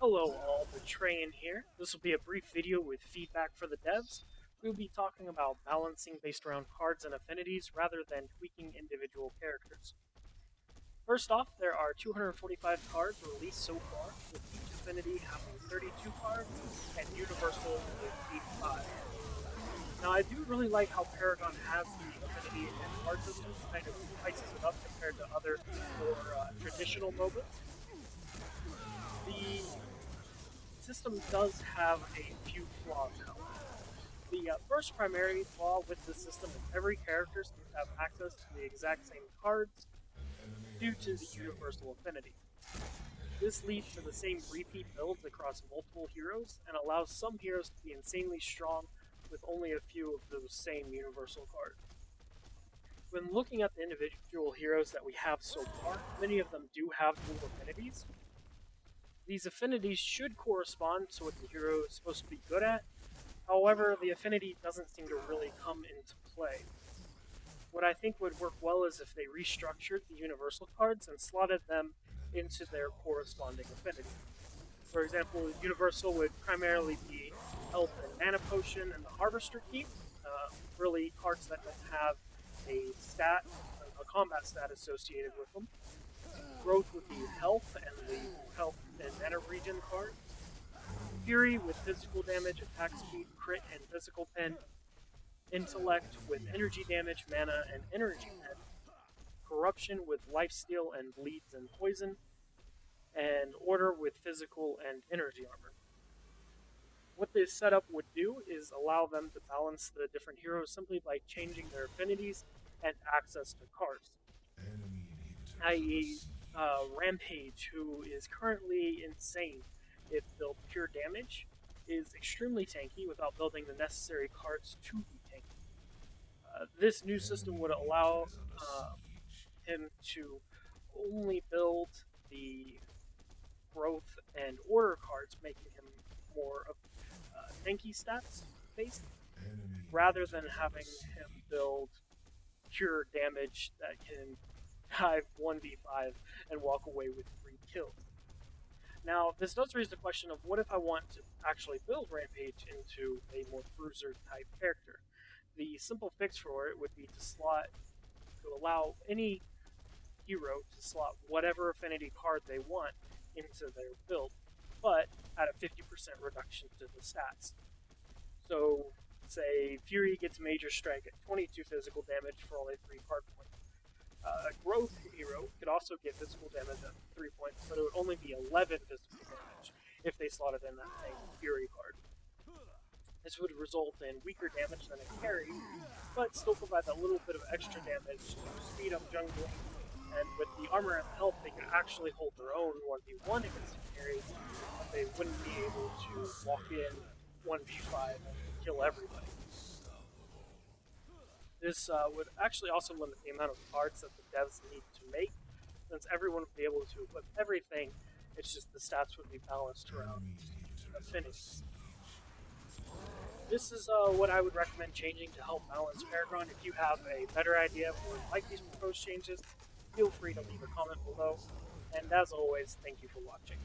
Hello all, Betrayin here. This will be a brief video with feedback for the devs. We'll be talking about balancing based around cards and affinities rather than tweaking individual characters. First off, there are 245 cards released so far, with each affinity having 32 cards and universal with 85. Now I do really like how Paragon has the affinity and card system, kind of spices it up compared to other more traditional MOBAs. The system does have a few flaws, however. The first primary flaw with the system is every character seems to have access to the exact same cards due to the universal affinity. This leads to the same repeat builds across multiple heroes and allows some heroes to be insanely strong with only a few of those same universal cards. When looking at the individual heroes that we have so far, many of them do have dual affinities. These affinities should correspond to what the hero is supposed to be good at. However, the affinity doesn't seem to really come into play. What I think would work well is if they restructured the universal cards and slotted them into their corresponding affinity. For example, universal would primarily be health and mana potion and the harvester key, really cards that don't have a combat stat associated with them. Growth would be health and the health and mana regen cards. Fury with physical damage, attack speed, crit, and physical pen. Intellect with energy damage, mana, and energy pen. Corruption with lifesteal and bleeds and poison. And order with physical and energy armor. What this setup would do is allow them to balance the different heroes simply by changing their affinities and access to cards. I.e., Rampage, who is currently insane if built pure damage, is extremely tanky without building the necessary cards to be tanky. This new system would allow him to only build the growth and order cards, making him more of tanky stats based, rather than having him build pure damage that can dive 1v5 and walk away with 3 kills. Now, this does raise the question of what if I want to actually build Rampage into a more bruiser type character? The simple fix for it would be to allow any hero to slot whatever affinity card they want into their build, but at a 50% reduction to the stats. So, say Fury gets Major Strike at 22 physical damage for only 3 card points. A growth hero could also get physical damage at 3 points, but it would only be 11 physical damage if they slotted in that same Fury card. This would result in weaker damage than a carry, but still provide that little bit of extra damage to speed up jungling, and with the armor and health, they could actually hold their own 1v1 against a carry, but they wouldn't be able to walk in 1v5 and kill everybody. This would actually also limit the amount of cards that the devs need to make, since everyone would be able to equip everything, it's just the stats would be balanced around affinities. This is what I would recommend changing to help balance Paragon. If you have a better idea or like these proposed changes, feel free to leave a comment below. And as always, thank you for watching.